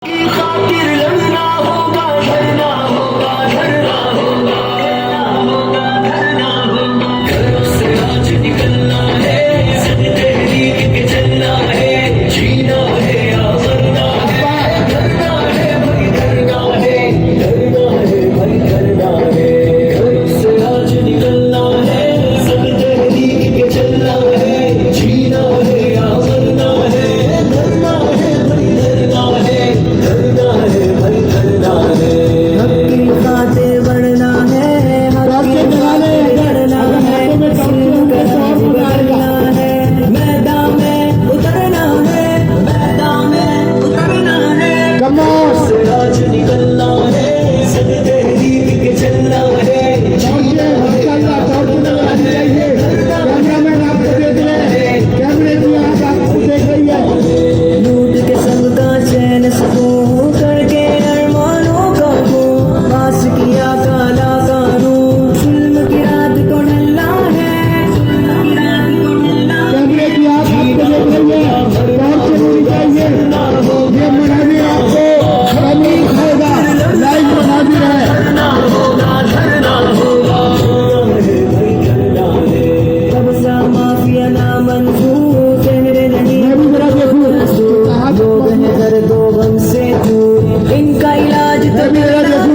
खातिर लड़ना होगा, धरना होगा, धरना होगा, धरना होगा। घरों से आज निकलना है, सन तहरीक के चलना है, जीना है या मरना है, धरना है भाई धरना है, धरना है भाई धरना है। घरों से आज निकलना है, सन तहरीक के चलना है, जीना है या मरना है, धरना है भाई धरना है, धरना है भाई धरना है। हक की खातिर बढ़ना है, हक की खातिर लड़ना है, सिर्फ राज बढ़ना है, मैदान में उतरना है, मैदान में उतरना है। से आज निकलना है, सन तहरीक के चलना है, जीना है या मरना है, कैमरामैन आपको देख रहे हैं, कैमरे भी आपको देख रही है। लूट के संग का चैन सकूं, करके अरमानों का खो, पास किया काला कानून, जुल्म की रात को डलना है, जुल्म की रात को डलना है। कैमरे की आप आपको देख रही है, बहुत जरूरी चाहिए ये मनाने आपको अमीर होगा, लाइव बना भी है। धरना होगा, धरना होगा, भाई धरना है। कब्जा माफिया ना मंजूर, चेहरे नहीं मैं भी जरा देखूं लोग हैं दर्दों गम से दूर, इनका इलाज तो मैं भी जरा देखूं